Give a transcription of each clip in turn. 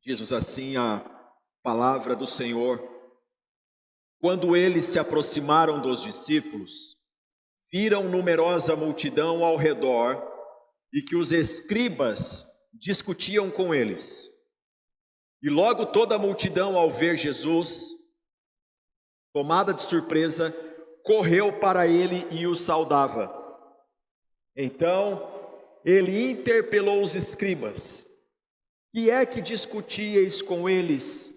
Diz-nos assim a palavra do Senhor: quando eles se aproximaram dos discípulos, viram numerosa multidão ao redor e que os escribas discutiam com eles. E logo toda a multidão, ao ver Jesus, tomada de surpresa, correu para ele e o saudava. Então ele interpelou os escribas: que é que discutíeis com eles?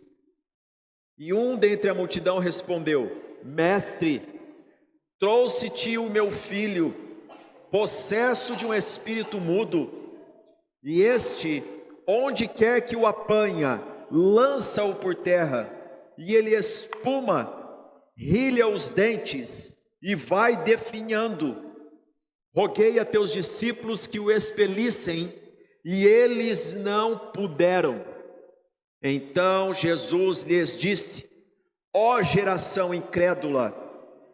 E um dentre a multidão respondeu: Mestre, trouxe-te o meu filho, possesso de um espírito mudo, e este, onde quer que o apanha, lança-o por terra, e ele espuma, rilha os dentes e vai definhando. Roguei a teus discípulos que o expelissem, e eles não puderam. Então Jesus lhes disse: ó geração incrédula,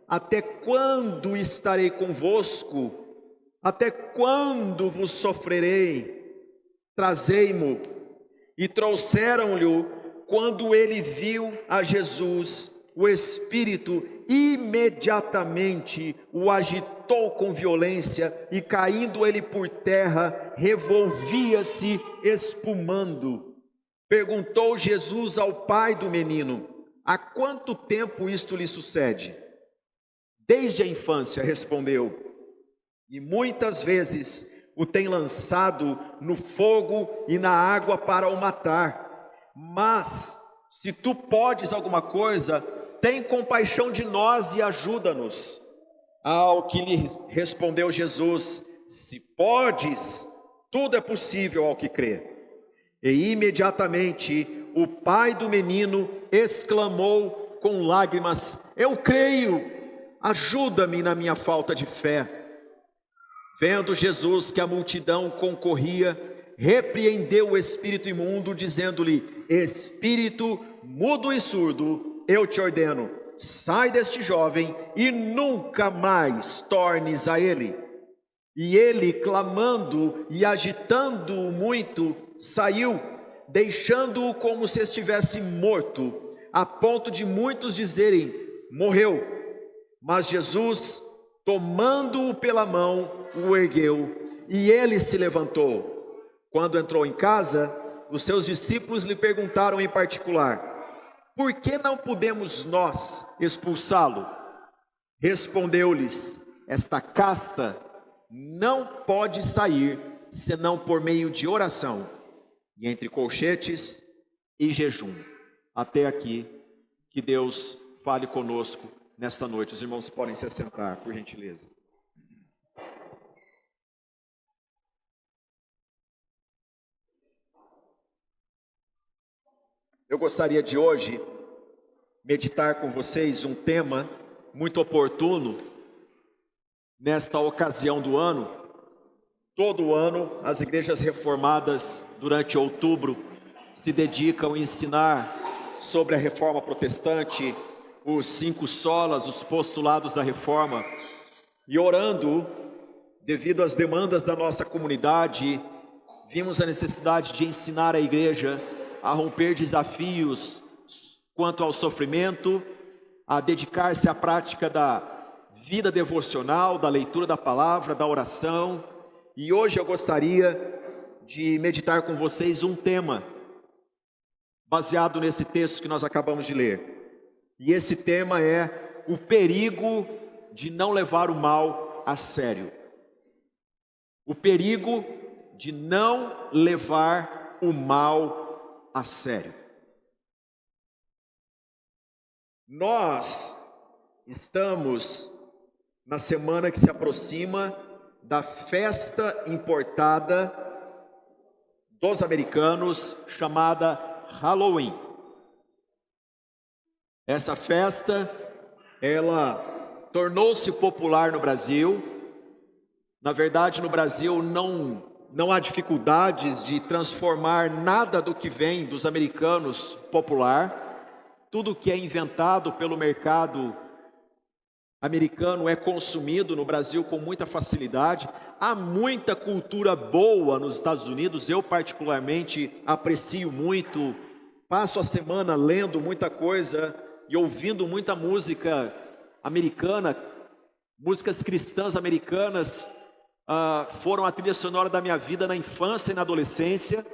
até quando estarei convosco? Até quando vos sofrerei? Trazei-mo. E trouxeram-lhe. Quando ele viu a Jesus, o Espírito imediatamente o agitou com violência, e caindo ele por terra, revolvia-se espumando. Perguntou Jesus ao pai do menino: há quanto tempo isto lhe sucede? Desde a infância, respondeu, e muitas vezes o tem lançado no fogo e na água para o matar. Mas, se tu podes alguma coisa, tem compaixão de nós e ajuda-nos. Ao que lhe respondeu Jesus: se podes, tudo é possível ao que crê. E imediatamente o pai do menino exclamou com lágrimas: eu creio, ajuda-me na minha falta de fé. Vendo Jesus que a multidão concorria, repreendeu o espírito imundo, dizendo-lhe: espírito mudo e surdo, eu te ordeno, sai deste jovem e nunca mais tornes a ele. E ele, clamando e agitando-o muito, saiu, deixando-o como se estivesse morto, a ponto de muitos dizerem: morreu. Mas Jesus, tomando-o pela mão, o ergueu, e ele se levantou. Quando entrou em casa, os seus discípulos lhe perguntaram em particular: por que não podemos nós expulsá-lo? Respondeu-lhes: esta casta não pode sair senão por meio de oração, e entre colchetes e jejum. Até aqui, que Deus fale conosco nesta noite. Os irmãos podem se assentar, por gentileza. Eu gostaria de hoje meditar com vocês um tema muito oportuno nesta ocasião do ano. Todo ano as igrejas reformadas durante outubro se dedicam a ensinar sobre a reforma protestante, os 5 solas, os postulados da reforma, e orando, devido às demandas da nossa comunidade, vimos a necessidade de ensinar a igreja a romper desafios quanto ao sofrimento, a dedicar-se à prática da vida devocional, da leitura da palavra, da oração. E hoje eu gostaria de meditar com vocês um tema baseado nesse texto que nós acabamos de ler. E esse tema é o perigo de não levar o mal a sério. O perigo de não levar o mal a sério. Nós estamos na semana que se aproxima da festa importada dos americanos, chamada Halloween. Essa festa, ela tornou-se popular no Brasil. Na verdade, no Brasil não há dificuldades de transformar nada do que vem dos americanos popular. Tudo que é inventado pelo mercado americano é consumido no Brasil com muita facilidade. há muita cultura boa nos Estados Unidos, eu particularmente aprecio muito, passo a semana lendo muita coisa e ouvindo muita música americana, músicas cristãs americanas, foram a trilha sonora da minha vida na infância e na adolescência,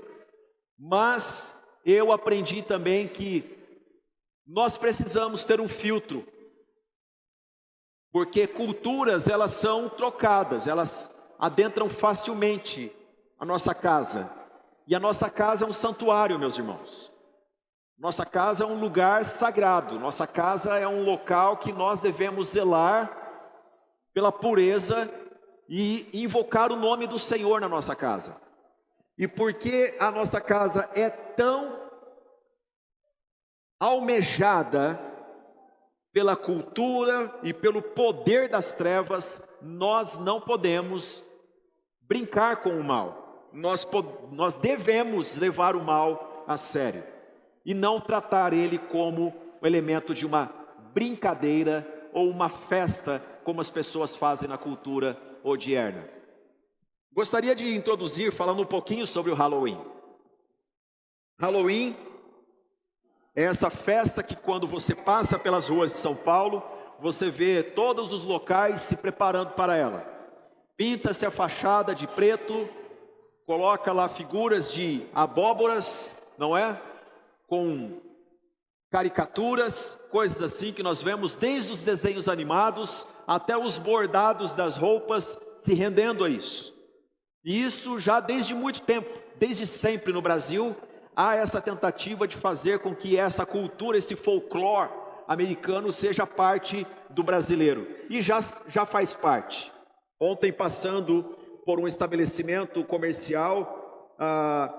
mas eu aprendi também que nós precisamos ter um filtro, porque culturas elas são trocadas, elas adentram facilmente a nossa casa, e a nossa casa é um santuário, meus irmãos. Nossa casa é um lugar sagrado, nossa casa é um local que nós devemos zelar pela pureza e invocar o nome do Senhor na nossa casa. E porque a nossa casa é tão almejada pela cultura e pelo poder das trevas, nós não podemos brincar com o mal. Nós devemos levar o mal a sério e não tratar ele como um elemento de uma brincadeira ou uma festa, como as pessoas fazem na cultura odierna. Gostaria de introduzir falando um pouquinho sobre o Halloween. Halloween é essa festa que quando você passa pelas ruas de São Paulo, você vê todos os locais se preparando para ela. Pinta-se a fachada de preto, coloca lá figuras de abóboras, não é? Com caricaturas, coisas assim que nós vemos desde os desenhos animados até os bordados das roupas se rendendo a isso. E isso já desde muito tempo, desde sempre no Brasil, há essa tentativa de fazer com que essa cultura, esse folclore americano seja parte do brasileiro. E já faz parte. Ontem, passando por um estabelecimento comercial,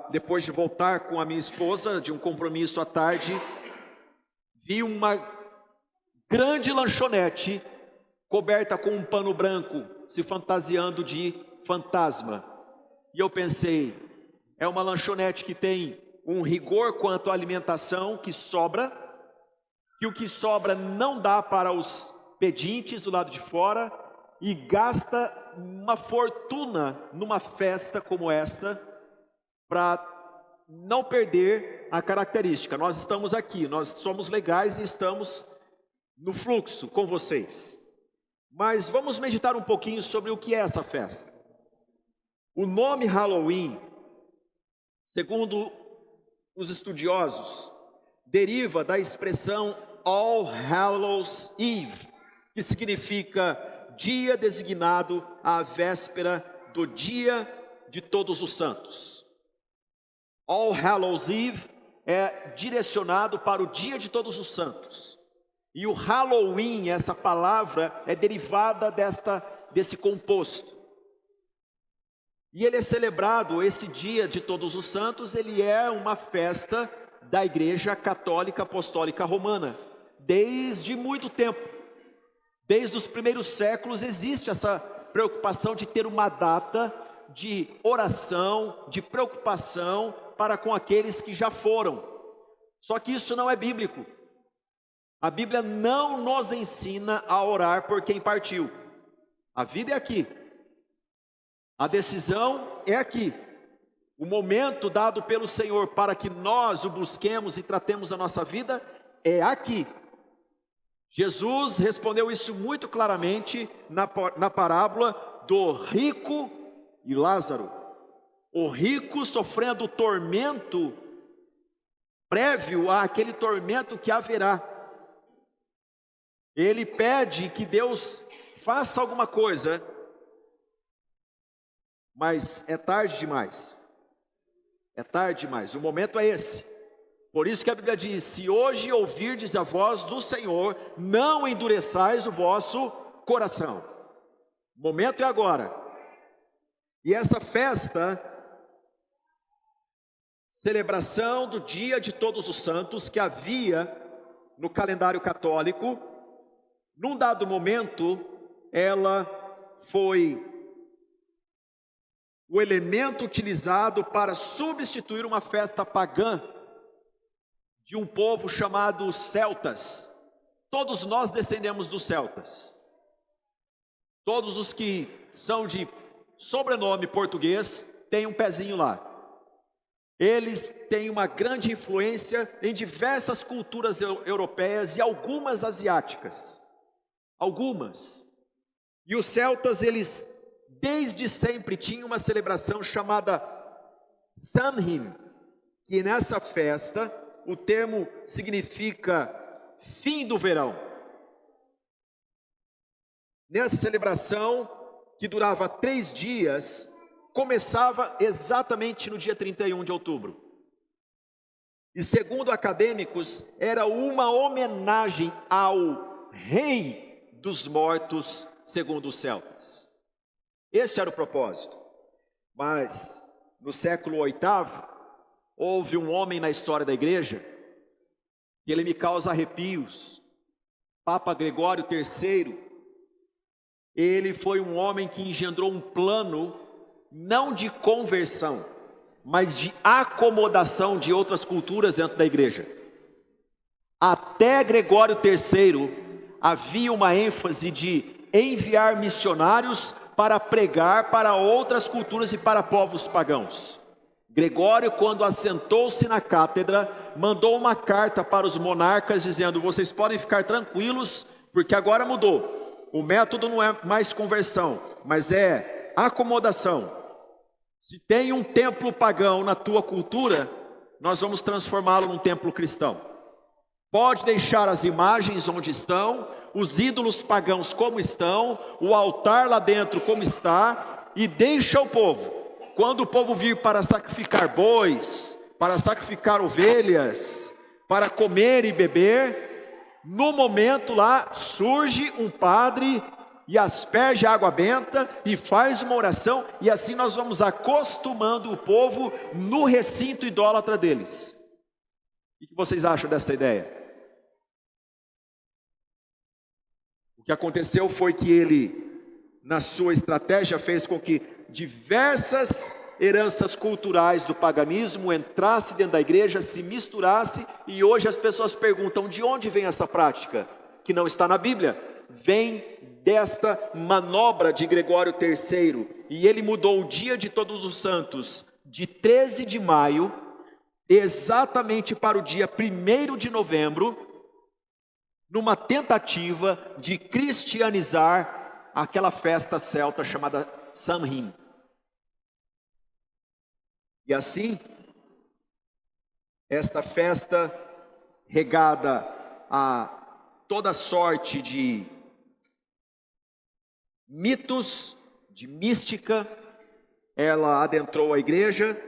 depois de voltar com a minha esposa de um compromisso à tarde, vi uma grande lanchonete coberta com um pano branco, se fantasiando de fantasma. E eu pensei, é uma lanchonete que tem um rigor quanto à alimentação que sobra, que o que sobra não dá para os pedintes do lado de fora, e gasta uma fortuna numa festa como esta, para não perder a característica. Nós estamos aqui, nós somos legais e estamos no fluxo com vocês. Mas vamos meditar um pouquinho sobre o que é essa festa. O nome Halloween, segundo os estudiosos, deriva da expressão All Hallows Eve, que significa dia designado à véspera do dia de Todos os Santos. All Hallows Eve é direcionado para o dia de Todos os Santos. E o Halloween, essa palavra, é derivada desse composto. E ele é celebrado, esse dia de Todos os Santos, ele é uma festa da Igreja Católica Apostólica Romana. Desde muito tempo, desde os primeiros séculos, existe essa preocupação de ter uma data de oração, de preocupação para com aqueles que já foram. Só que isso não é bíblico. A Bíblia não nos ensina a orar por quem partiu. A vida é aqui. A decisão é aqui. O momento dado pelo Senhor para que nós o busquemos e tratemos a nossa vida é aqui. Jesus respondeu isso muito claramente na parábola do rico e Lázaro. O rico sofrendo o tormento prévio àquele tormento que haverá. Ele pede que Deus faça alguma coisa, mas é tarde demais. É tarde demais, o momento é esse. Por isso que a Bíblia diz, se hoje ouvirdes a voz do Senhor, não endureçais o vosso coração. O momento é agora. E essa festa, celebração do dia de Todos os Santos, que havia no calendário católico, num dado momento, ela foi o elemento utilizado para substituir uma festa pagã de um povo chamado celtas. Todos nós descendemos dos celtas. Todos os que são de sobrenome português, tem um pezinho lá. Eles têm uma grande influência em diversas culturas europeias e algumas asiáticas. Algumas. E os celtas, eles desde sempre tinham uma celebração chamada Samhain, que nessa festa o termo significa fim do verão. Nessa celebração, que durava 3 dias, começava exatamente no dia 31 de outubro. E segundo acadêmicos, era uma homenagem ao rei dos mortos, segundo os celtas. Este era o propósito. Mas no século VIII, houve um homem na história da igreja, que ele me causa arrepios, Papa Gregório III. Ele foi um homem que engendrou um plano, não de conversão, mas de acomodação de outras culturas dentro da igreja. Até Gregório III, havia uma ênfase de enviar missionários para pregar para outras culturas e para povos pagãos. Gregório, quando assentou-se na cátedra, mandou uma carta para os monarcas dizendo: vocês podem ficar tranquilos, porque agora mudou. O método não é mais conversão, mas é acomodação. Se tem um templo pagão na tua cultura, nós vamos transformá-lo num templo cristão. Pode deixar as imagens onde estão, os ídolos pagãos como estão, o altar lá dentro como está, e deixa o povo. Quando o povo vir para sacrificar bois, para sacrificar ovelhas, para comer e beber, no momento lá surge um padre e asperge água benta e faz uma oração, e assim nós vamos acostumando o povo no recinto idólatra deles. O que vocês acham dessa ideia? O que aconteceu foi que ele, na sua estratégia, fez com que diversas heranças culturais do paganismo entrasse dentro da igreja, se misturasse, e hoje as pessoas perguntam: de onde vem essa prática? Que não está na Bíblia. Vem desta manobra de Gregório III, e ele mudou o dia de Todos os Santos, de 13 de maio, exatamente para o dia 1º de novembro, numa tentativa de cristianizar aquela festa celta chamada Samhain. E assim, esta festa regada a toda sorte de mitos, de mística, ela adentrou a igreja,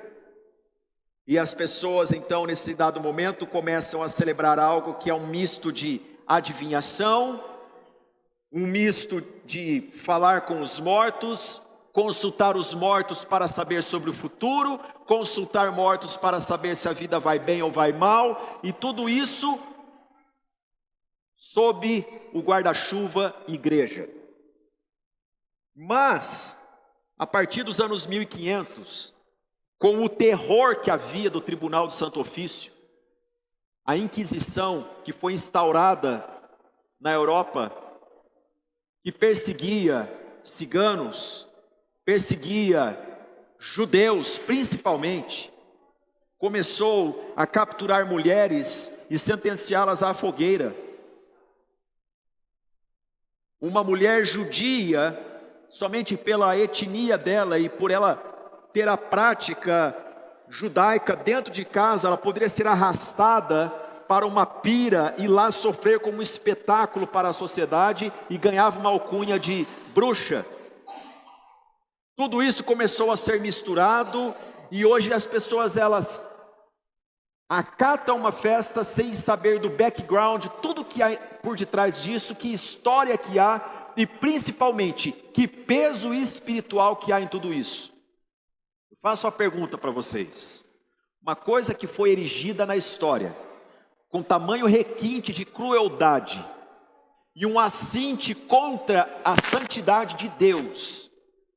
e as pessoas então nesse dado momento começam a celebrar algo que é um misto de adivinhação, um misto de falar com os mortos, consultar os mortos para saber sobre o futuro, consultar mortos para saber se a vida vai bem ou vai mal, e tudo isso sob o guarda-chuva igreja. Mas, a partir dos anos 1500, com o terror que havia do Tribunal do Santo Ofício, a Inquisição que foi instaurada na Europa, que perseguia ciganos, perseguia judeus principalmente, começou a capturar mulheres e sentenciá-las à fogueira. Uma mulher judia, somente pela etnia dela e por ela ter a prática judaica dentro de casa, ela poderia ser arrastada para uma pira e lá sofrer como um espetáculo para a sociedade, e ganhava uma alcunha de bruxa. Tudo isso começou a ser misturado, e hoje as pessoas, elas acatam uma festa sem saber do background, tudo que há por detrás disso, que história que há, e principalmente, que peso espiritual que há em tudo isso. Eu faço uma pergunta para vocês: uma coisa que foi erigida na história, com tamanho requinte de crueldade, e um assinte contra a santidade de Deus,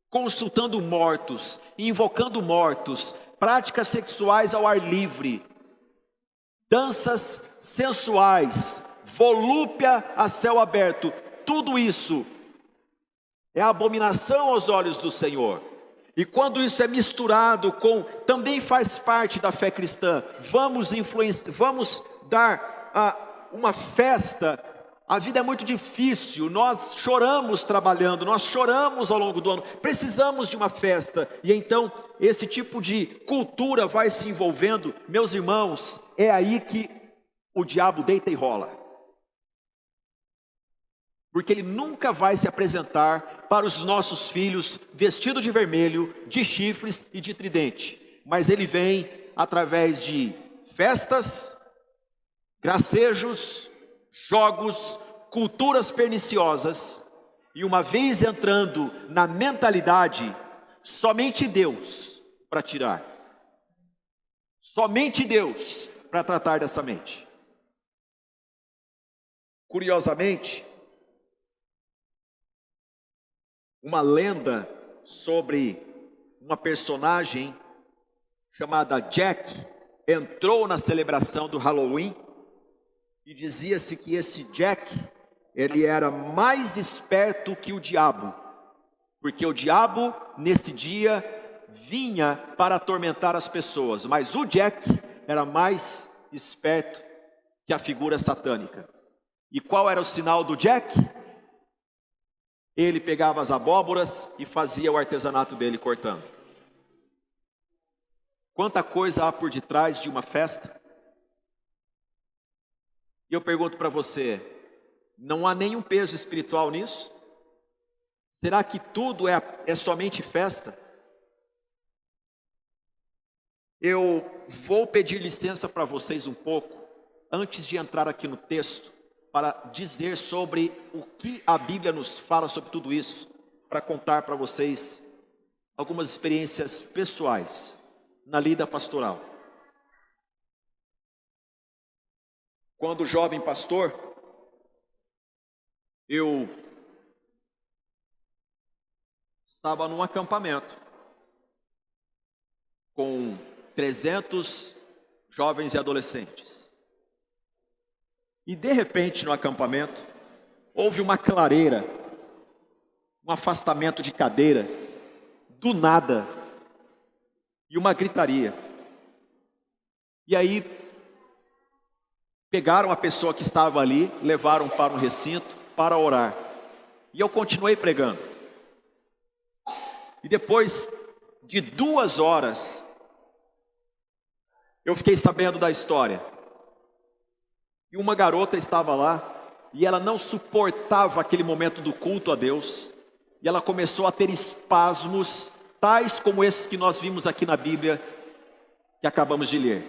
consultando mortos, invocando mortos, práticas sexuais ao ar livre, danças sensuais, volúpia a céu aberto, tudo isso é abominação aos olhos do Senhor. E quando isso é misturado com, também faz parte da fé cristã, vamos dar uma festa. A vida é muito difícil, nós choramos trabalhando, nós choramos ao longo do ano, precisamos de uma festa. E então esse tipo de cultura vai se envolvendo, meus irmãos, é aí que o diabo deita e rola. Porque ele nunca vai se apresentar para os nossos filhos vestido de vermelho, de chifres e de tridente. Mas ele vem através de festas, gracejos, jogos, culturas perniciosas. E uma vez entrando na mentalidade, somente Deus para tirar. Somente Deus para tratar dessa mente. Curiosamente, uma lenda sobre uma personagem chamada Jack entrou na celebração do Halloween e dizia-se que esse Jack, ele era mais esperto que o diabo, porque o diabo nesse dia vinha para atormentar as pessoas, mas o Jack era mais esperto que a figura satânica. E qual era o sinal do Jack? Ele pegava as abóboras e fazia o artesanato dele cortando. Quanta coisa há por detrás de uma festa? E eu pergunto para você, não há nenhum peso espiritual nisso? Será que tudo é somente festa? Eu vou pedir licença para vocês um pouco, antes de entrar aqui no texto, para dizer sobre o que a Bíblia nos fala sobre tudo isso, para contar para vocês algumas experiências pessoais na lida pastoral. Quando jovem pastor, eu estava num acampamento com 300 jovens e adolescentes. E de repente no acampamento, houve uma clareira, um afastamento de cadeira, do nada, e uma gritaria. E aí, pegaram a pessoa que estava ali, levaram para um recinto para orar. E eu continuei pregando. E depois de 2 horas, eu fiquei sabendo da história. E uma garota estava lá, e ela não suportava aquele momento do culto a Deus, e ela começou a ter espasmos, tais como esses que nós vimos aqui na Bíblia, que acabamos de ler.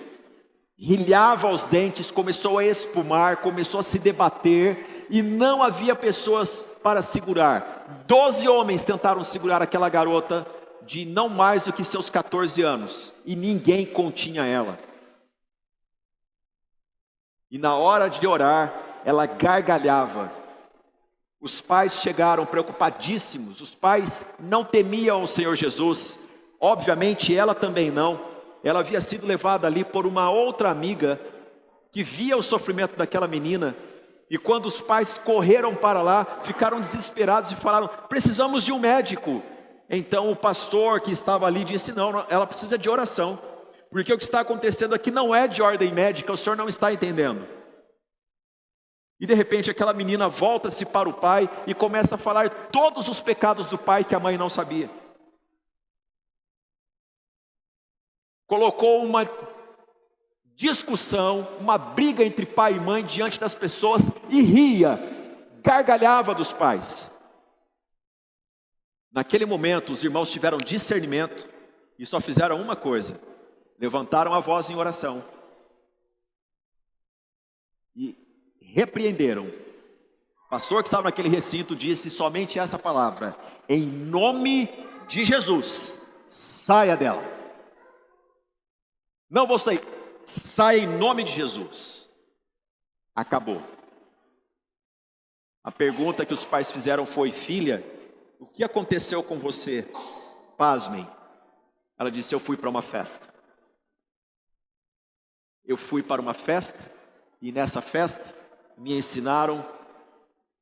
Rilhava os dentes, começou a espumar, começou a se debater, e não havia pessoas para segurar. 12 homens tentaram segurar aquela garota, de não mais do que seus 14 anos, e ninguém continha ela. E na hora de orar, ela gargalhava. Os pais chegaram preocupadíssimos. Os pais não temiam o Senhor Jesus. Obviamente ela também não. Ela havia sido levada ali por uma outra amiga que via o sofrimento daquela menina. E quando os pais correram para lá, ficaram desesperados e falaram: precisamos de um médico. Então o pastor que estava ali disse: não, ela precisa de oração. Porque o que está acontecendo aqui não é de ordem médica, o senhor não está entendendo. E de repente aquela menina volta-se para o pai e começa a falar todos os pecados do pai que a mãe não sabia. Colocou uma discussão, uma briga entre pai e mãe diante das pessoas e ria, gargalhava dos pais. Naquele momento os irmãos tiveram discernimento e só fizeram uma coisa: levantaram a voz em oração e repreenderam. O pastor que estava naquele recinto disse somente essa palavra: em nome de Jesus, saia dela. Não vou sair, saia em nome de Jesus. Acabou. A pergunta que os pais fizeram foi: filha, o que aconteceu com você? Pasmem. Ela disse: eu fui para uma festa. Eu fui para uma festa e nessa festa me ensinaram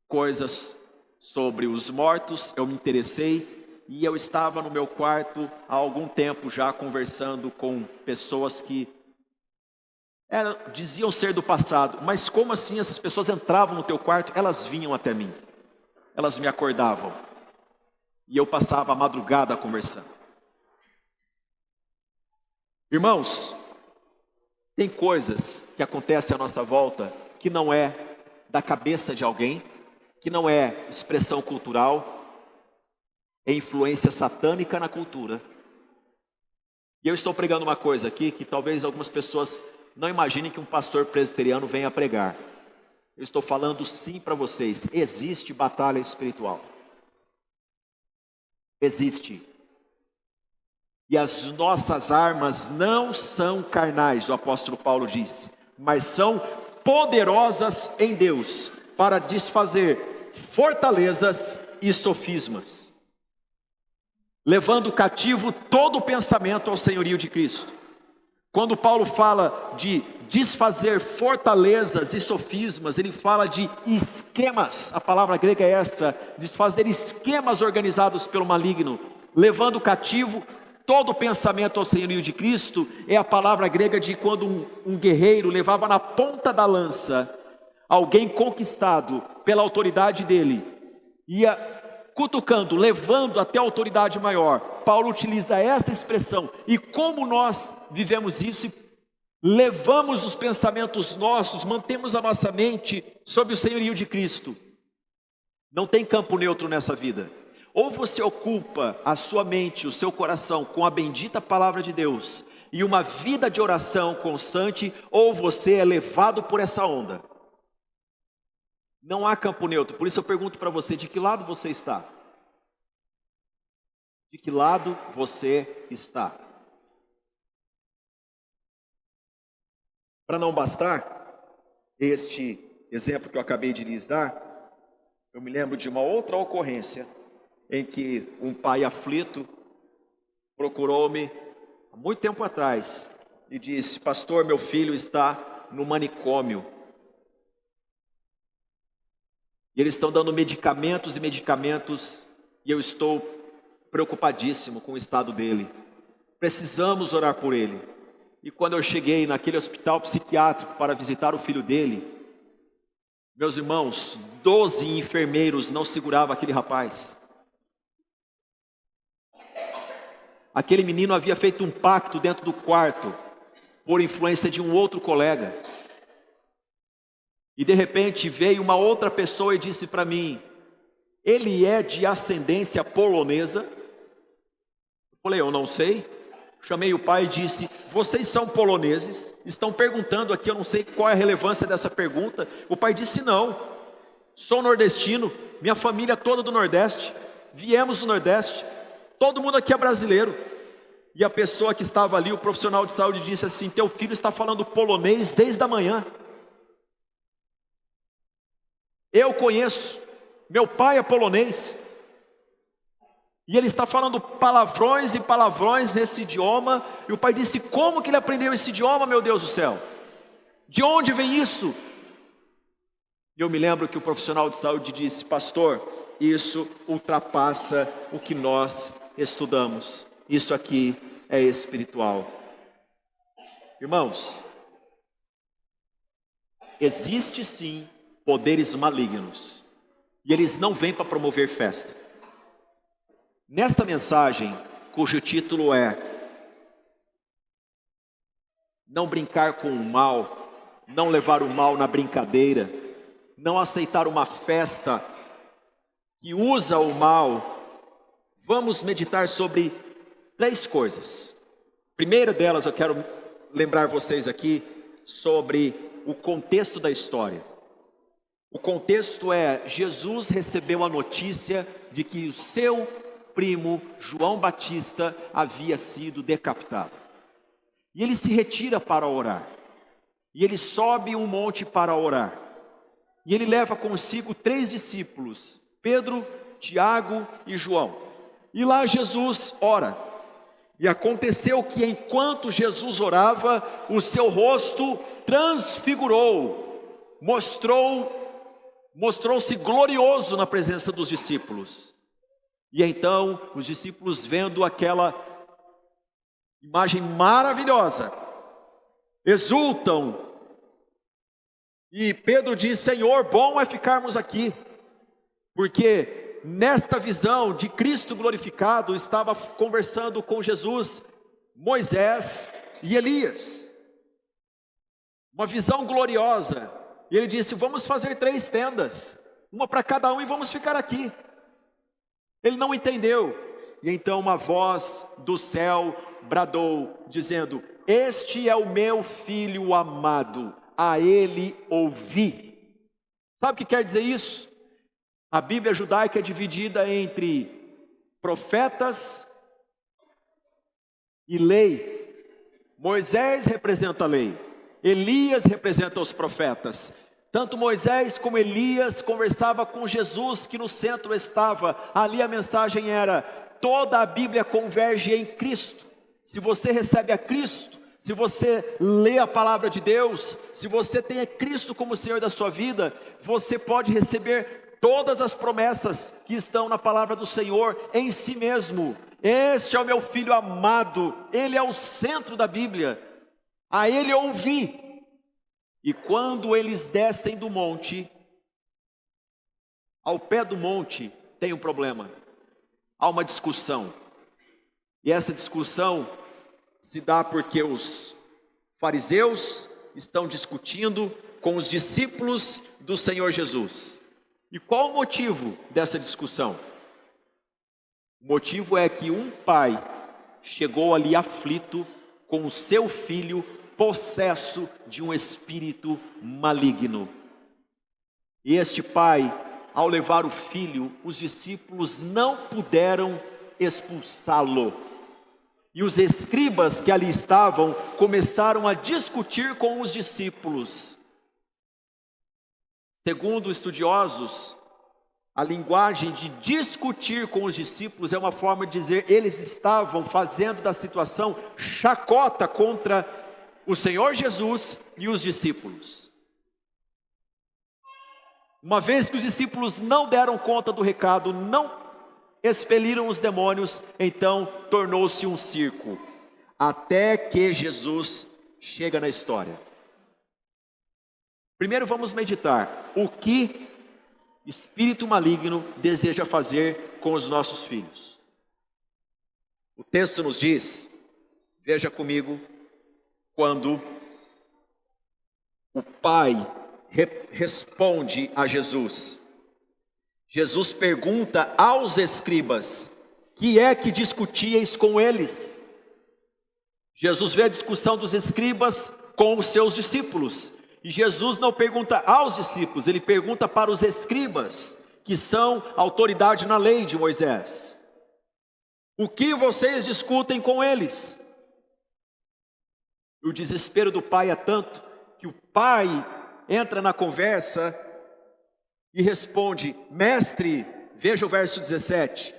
coisas sobre os mortos, eu me interessei e eu estava no meu quarto há algum tempo já conversando com pessoas que diziam ser do passado, mas como assim essas pessoas entravam no teu quarto? Elas vinham até mim, elas me acordavam, e eu passava a madrugada conversando. Irmãos, tem coisas que acontecem à nossa volta que não é da cabeça de alguém, que não é expressão cultural, é influência satânica na cultura. E eu estou pregando uma coisa aqui que talvez algumas pessoas não imaginem que um pastor presbiteriano venha pregar. Eu estou falando sim para vocês, existe batalha espiritual. Existe. E as nossas armas não são carnais, o apóstolo Paulo disse, mas são poderosas em Deus para desfazer fortalezas e sofismas, levando cativo todo o pensamento ao senhorio de Cristo. Quando Paulo fala de desfazer fortalezas e sofismas, ele fala de esquemas, a palavra grega é essa, desfazer esquemas organizados pelo maligno, levando cativo todo o pensamento ao senhorio de Cristo. É a palavra grega de quando um guerreiro levava na ponta da lança alguém conquistado pela autoridade dele, ia cutucando, levando até a autoridade maior. Paulo utiliza essa expressão. E como nós vivemos isso e levamos os pensamentos nossos, mantemos a nossa mente sob o senhorio de Cristo. Não tem campo neutro nessa vida. Ou você ocupa a sua mente, o seu coração com a bendita palavra de Deus e uma vida de oração constante, ou você é levado por essa onda. Não há campo neutro. Por isso eu pergunto para você, de que lado você está? De que lado você está? Para não bastar este exemplo que eu acabei de lhes dar, eu me lembro de uma outra ocorrência em que um pai aflito procurou-me há muito tempo atrás e disse: pastor, meu filho está no manicômio. E eles estão dando medicamentos e medicamentos, e eu estou preocupadíssimo com o estado dele. Precisamos orar por ele. E quando eu cheguei naquele hospital psiquiátrico para visitar o filho dele, meus irmãos, 12 enfermeiros não seguravam aquele rapaz. Aquele menino havia feito um pacto dentro do quarto, por influência de um outro colega. E de repente veio uma outra pessoa e disse para mim: ele é de ascendência polonesa? Eu falei: eu não sei. Chamei o pai e disse: vocês são poloneses? Estão perguntando aqui, eu não sei qual é a relevância dessa pergunta. O pai disse: não, sou nordestino, minha família toda do Nordeste, viemos do Nordeste, todo mundo aqui é brasileiro. E a pessoa que estava ali, o profissional de saúde, disse assim: teu filho está falando polonês desde a manhã. Eu conheço, meu pai é polonês, e ele está falando palavrões e palavrões nesse idioma. E o pai disse: como que ele aprendeu esse idioma, meu Deus do céu? De onde vem isso? E eu me lembro que o profissional de saúde disse: pastor, isso ultrapassa o que nós estudamos, isso aqui é espiritual. Irmãos, existe sim poderes malignos, e eles não vêm para promover festa. Nesta mensagem, cujo título é não brincar com o mal, não levar o mal na brincadeira, não aceitar uma festa que usa o mal, vamos meditar sobre 3 coisas. Primeira delas, eu quero lembrar vocês aqui sobre o contexto da história. O contexto é: Jesus recebeu a notícia de que o seu primo João Batista havia sido decapitado. E ele se retira para orar. E ele sobe um monte para orar. E ele leva consigo 3 discípulos, Pedro, Tiago e João. E lá Jesus ora. E aconteceu que enquanto Jesus orava, o seu rosto transfigurou, mostrou-se glorioso na presença dos discípulos. E então os discípulos, vendo aquela imagem maravilhosa, exultam. E Pedro diz: Senhor, bom é ficarmos aqui, porque nesta visão de Cristo glorificado estava conversando com Jesus Moisés e Elias, uma visão gloriosa. E ele disse: vamos fazer 3 tendas, uma para cada um, e vamos ficar aqui. Ele não entendeu, e então uma voz do céu bradou, dizendo: este é o meu filho amado, a ele ouvi. Sabe o que quer dizer isso? A Bíblia judaica é dividida entre profetas e lei. Moisés representa a lei, Elias representa os profetas. Tanto Moisés como Elias conversava com Jesus, que no centro estava. Ali a mensagem era: toda a Bíblia converge em Cristo. Se você recebe a Cristo, se você lê a palavra de Deus, se você tem a Cristo como Senhor da sua vida, você pode receber todas as promessas que estão na palavra do Senhor em si mesmo. Este é o meu filho amado, ele é o centro da Bíblia, a ele ouvi. E quando eles descem do monte, ao pé do monte tem um problema, há uma discussão. E essa discussão se dá porque os fariseus estão discutindo com os discípulos do Senhor Jesus. E qual o motivo dessa discussão? O motivo é que um pai chegou ali aflito com o seu filho possesso de um espírito maligno. E este pai, ao levar o filho, os discípulos não puderam expulsá-lo. E os escribas que ali estavam começaram a discutir com os discípulos. Segundo estudiosos, a linguagem de discutir com os discípulos é uma forma de dizer: eles estavam fazendo da situação chacota contra o Senhor Jesus e os discípulos. Uma vez que os discípulos não deram conta do recado, não expeliram os demônios, então tornou-se um circo, até que Jesus chega na história. Primeiro vamos meditar o que espírito maligno deseja fazer com os nossos filhos. O texto nos diz, veja comigo, quando o pai responde a Jesus. Jesus pergunta aos escribas: que é que discutíeis com eles? Jesus vê a discussão dos escribas com os seus discípulos. E Jesus não pergunta aos discípulos, ele pergunta para os escribas, que são autoridade na lei de Moisés. O que vocês discutem com eles? O desespero do pai é tanto que o pai entra na conversa e responde: mestre, veja o verso 17,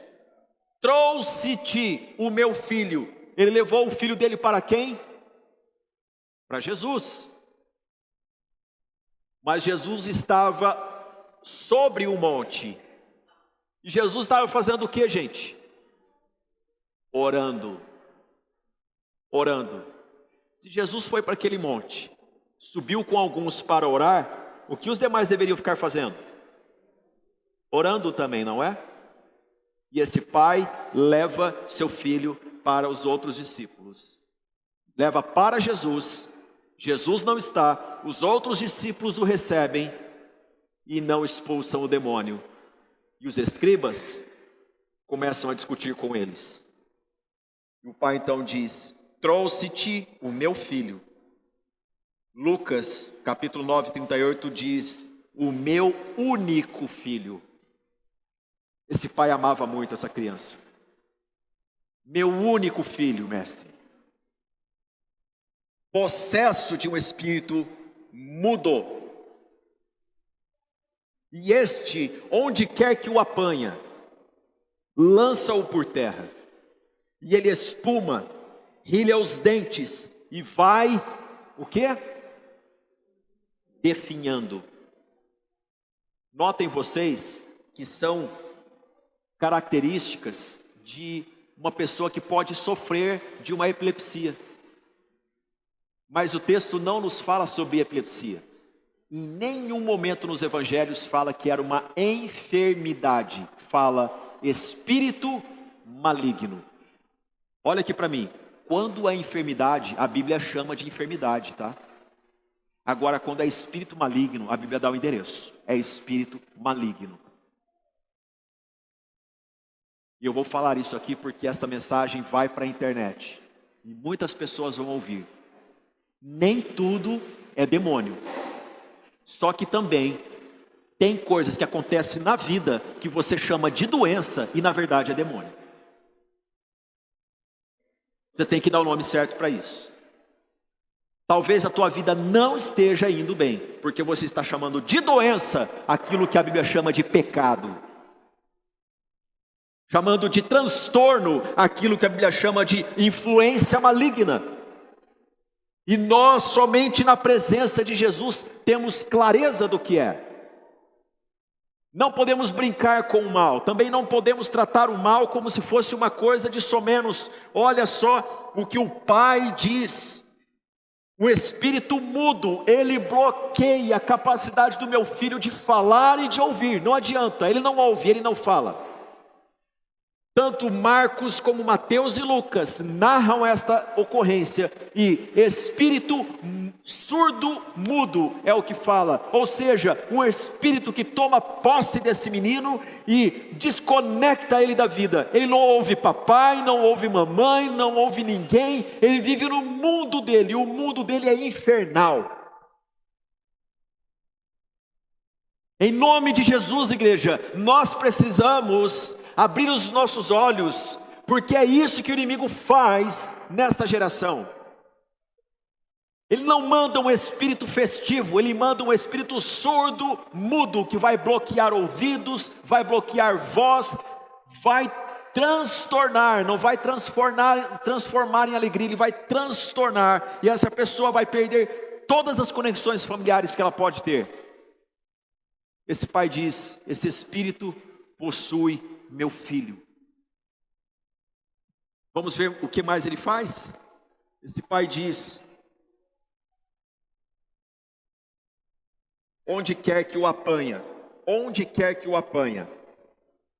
trouxe-te o meu filho. Ele levou o filho dele para quem? Para Jesus. Mas Jesus estava sobre o monte. E Jesus estava fazendo o que, gente? Orando. Orando. Se Jesus foi para aquele monte, subiu com alguns para orar, o que os demais deveriam ficar fazendo? Orando também, não é? E esse pai leva seu filho para os outros discípulos. Leva para Jesus. Jesus não está, os outros discípulos o recebem e não expulsam o demônio. E os escribas começam a discutir com eles. E o pai então diz: trouxe-te o meu filho. Lucas capítulo 9, 38 diz: o meu único filho. Esse pai amava muito essa criança. Meu único filho, mestre. Possesso de um espírito mudo. E este, onde quer que o apanha, lança-o por terra. E ele espuma, rilha os dentes e vai, o quê? Definhando. Notem vocês que são características de uma pessoa que pode sofrer de uma epilepsia. Mas o texto não nos fala sobre epilepsia. Em nenhum momento nos evangelhos fala que era uma enfermidade. Fala espírito maligno. Olha aqui para mim. Quando é enfermidade, a Bíblia chama de enfermidade, tá? Agora, quando é espírito maligno, a Bíblia dá o endereço. É espírito maligno. E eu vou falar isso aqui porque essa mensagem vai para a internet. E muitas pessoas vão ouvir. Nem tudo é demônio. Só que também tem coisas que acontecem na vida que você chama de doença e na verdade é demônio. Você tem que dar o nome certo para isso. Talvez a tua vida não esteja indo bem, porque você está chamando de doença aquilo que a Bíblia chama de pecado. Chamando de transtorno aquilo que a Bíblia chama de influência maligna. E nós somente na presença de Jesus temos clareza do que é. Não podemos brincar com o mal, também não podemos tratar o mal como se fosse uma coisa de somenos. Olha só o que o Pai diz. O espírito mudo, ele bloqueia a capacidade do meu filho de falar e de ouvir. Não adianta, ele não ouve, ele não fala. Tanto Marcos como Mateus e Lucas narram esta ocorrência. E espírito surdo mudo é o que fala. Ou seja, um espírito que toma posse desse menino e desconecta ele da vida. Ele não ouve papai, não ouve mamãe, não ouve ninguém. Ele vive no mundo dele, e o mundo dele é infernal. Em nome de Jesus, igreja, nós precisamos abrir os nossos olhos, porque é isso que o inimigo faz nessa geração. Ele não manda um espírito festivo, ele manda um espírito surdo, mudo, que vai bloquear ouvidos, vai bloquear voz, vai transtornar, não vai transformar em alegria, ele vai transtornar, e essa pessoa vai perder todas as conexões familiares que ela pode ter. Esse pai diz: esse espírito possui meu filho. Vamos ver o que mais ele faz? Esse pai diz: onde quer que o apanha, onde quer que o apanha.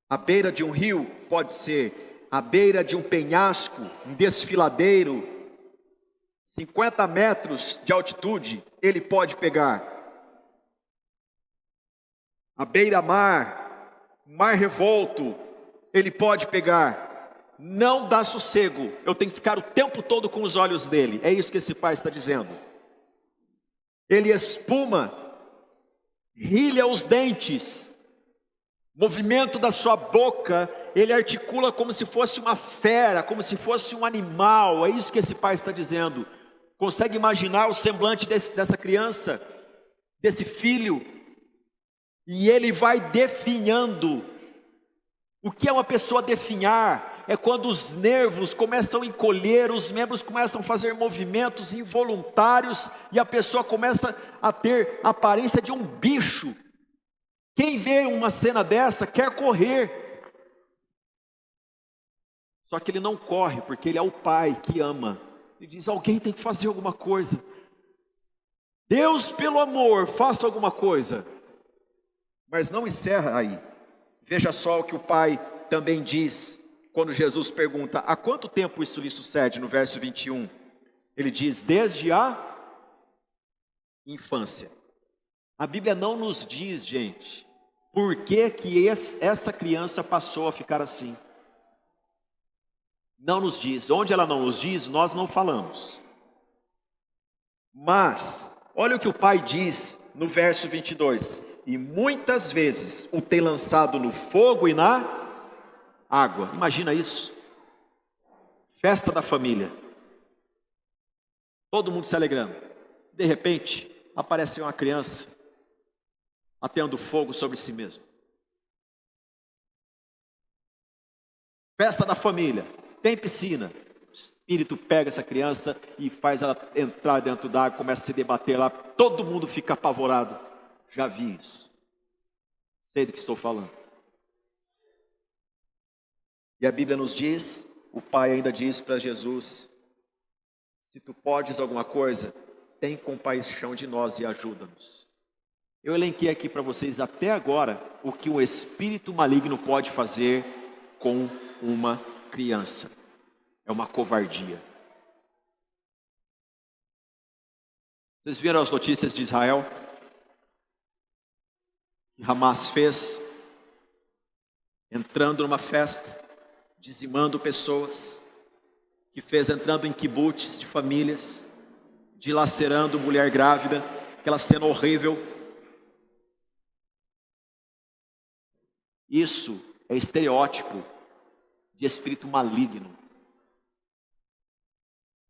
À beira de um rio, pode ser à beira de um penhasco, um desfiladeiro, 50 metros de altitude, ele pode pegar. À beira-mar, mar revolto, ele pode pegar. Não dá sossego, eu tenho que ficar o tempo todo com os olhos dele. É isso que esse pai está dizendo. Ele espuma, rilha os dentes, movimento da sua boca, ele articula como se fosse uma fera, como se fosse um animal. É isso que esse pai está dizendo. Consegue imaginar o semblante dessa criança, desse filho? E ele vai definhando. O que é uma pessoa definhar? É quando os nervos começam a encolher, os membros começam a fazer movimentos involuntários e a pessoa começa a ter a aparência de um bicho. Quem vê uma cena dessa quer correr. Só que ele não corre, porque ele é o pai que ama. Ele diz: alguém tem que fazer alguma coisa. Deus, pelo amor, faça alguma coisa. Mas não encerra aí. Veja só o que o pai também diz, quando Jesus pergunta: há quanto tempo isso lhe sucede? No verso 21, ele diz: desde a infância. A Bíblia não nos diz, gente, por que essa criança passou a ficar assim. Não nos diz. Onde ela não nos diz, nós não falamos. Mas, olha o que o pai diz no verso 22. E muitas vezes o tem lançado no fogo e na água. Imagina isso. Festa da família. Todo mundo se alegrando. De repente, aparece uma criança atendo fogo sobre si mesmo. Festa da família. Tem piscina. O espírito pega essa criança e faz ela entrar dentro da água, começa a se debater lá. Todo mundo fica apavorado. Já vi isso. Sei do que estou falando. E a Bíblia nos diz, o pai ainda diz para Jesus: se tu podes alguma coisa, tem compaixão de nós e ajuda-nos. Eu elenquei aqui para vocês até agora o que o espírito maligno pode fazer com uma criança. É uma covardia. Vocês viram as notícias de Israel? Que Hamas fez, entrando numa festa, dizimando pessoas, que fez entrando em kibbutz de famílias, dilacerando mulher grávida, aquela cena horrível. Isso é estereótipo de espírito maligno,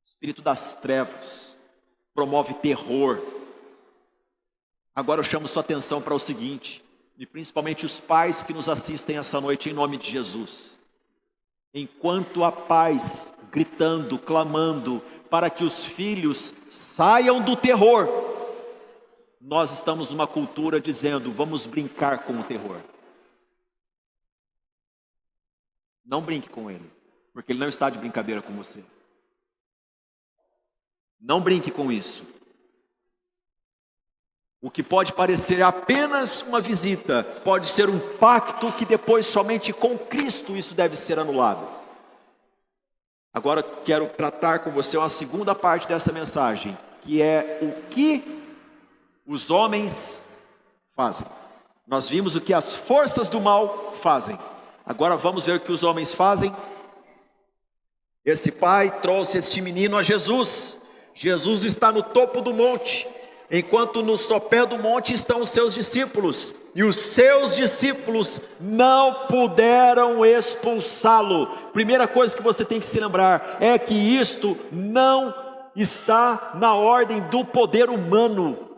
espírito das trevas, promove terror. Agora eu chamo sua atenção para o seguinte, e principalmente os pais que nos assistem essa noite, em nome de Jesus. Enquanto há pais gritando, clamando para que os filhos saiam do terror, nós estamos numa cultura dizendo: vamos brincar com o terror. Não brinque com ele, porque ele não está de brincadeira com você. Não brinque com isso. O que pode parecer apenas uma visita, pode ser um pacto que depois somente com Cristo isso deve ser anulado. Agora quero tratar com você uma segunda parte dessa mensagem, que é o que os homens fazem. Nós vimos o que as forças do mal fazem. Agora vamos ver o que os homens fazem. Esse pai trouxe este menino a Jesus. Jesus está no topo do monte, enquanto no sopé do monte estão os seus discípulos, e os seus discípulos não puderam expulsá-lo. Primeira coisa que você tem que se lembrar é que isto não está na ordem do poder humano.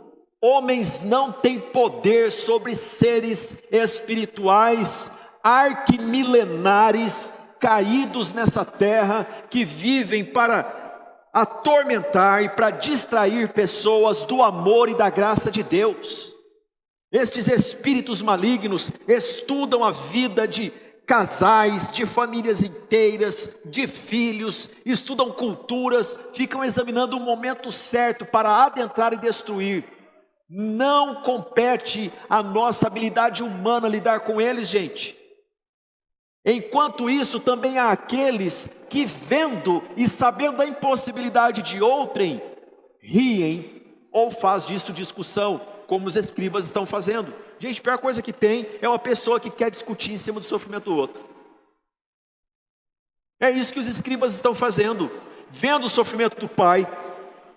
Homens não têm poder sobre seres espirituais arquimilenares caídos nessa terra, que vivem para atormentar e para distrair pessoas do amor e da graça de Deus. Estes espíritos malignos estudam a vida de casais, de famílias inteiras, de filhos, estudam culturas, ficam examinando o momento certo para adentrar e destruir. Não compete a nossa habilidade humana lidar com eles, gente. Enquanto isso, também há aqueles que, vendo e sabendo da impossibilidade de outrem, riem ou faz disso discussão, como os escribas estão fazendo. Gente, a pior coisa que tem é uma pessoa que quer discutir em cima do sofrimento do outro. É isso que os escribas estão fazendo. Vendo o sofrimento do pai,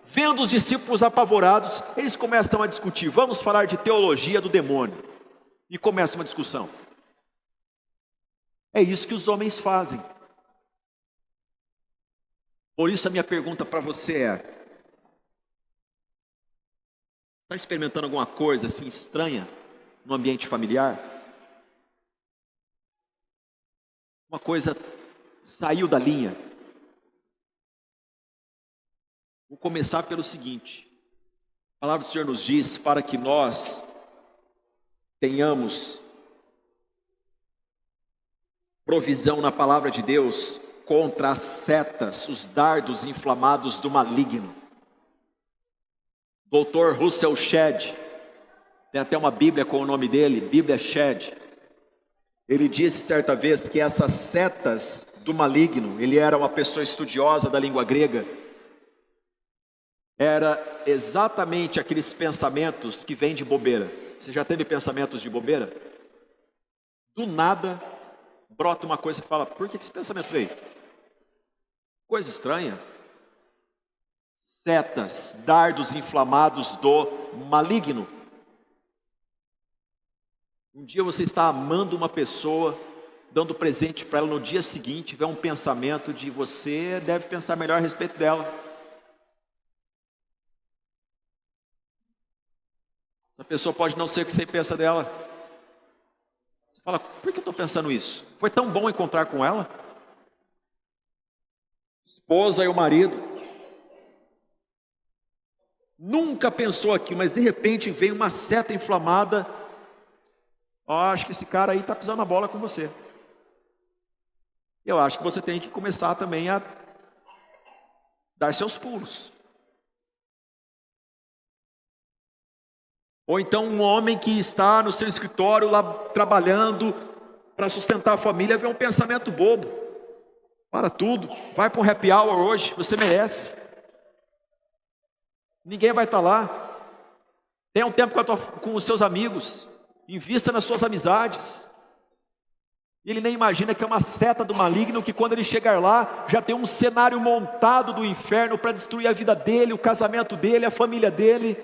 vendo os discípulos apavorados, eles começam a discutir. Vamos falar de teologia do demônio. E começa uma discussão. É isso que os homens fazem. Por isso a minha pergunta para você é: está experimentando alguma coisa assim estranha no ambiente familiar? Uma coisa saiu da linha? Vou começar pelo seguinte: a palavra do Senhor nos diz para que nós tenhamos provisão na palavra de Deus contra as setas, os dardos inflamados do maligno. Dr. Russell Shedd, tem até uma Bíblia com o nome dele, Bíblia Shedd. Ele disse certa vez que essas setas do maligno, ele era uma pessoa estudiosa da língua grega, era exatamente aqueles pensamentos que vêm de bobeira. Você já teve pensamentos de bobeira? Do nada brota uma coisa e fala: por que esse pensamento veio? Coisa estranha. Setas, dardos inflamados do maligno. Um dia você está amando uma pessoa, dando presente para ela, no dia seguinte vem um pensamento de você deve pensar melhor a respeito dela. Essa pessoa pode não ser o que você pensa dela. Você fala: por que eu estou pensando isso? Foi tão bom encontrar com ela. Esposa e o marido nunca pensou aqui, mas de repente vem uma seta inflamada. Acho que esse cara aí está pisando na bola com você. Eu acho que você tem que começar também a dar seus pulos. Ou então um homem que está no seu escritório lá trabalhando para sustentar a família vê um pensamento bobo. Para tudo, vai para um happy hour hoje, você merece. Ninguém vai estar lá. Tenha um tempo com os seus amigos, invista nas suas amizades. Ele nem imagina que é uma seta do maligno, que quando ele chegar lá, já tem um cenário montado do inferno para destruir a vida dele, o casamento dele, a família dele.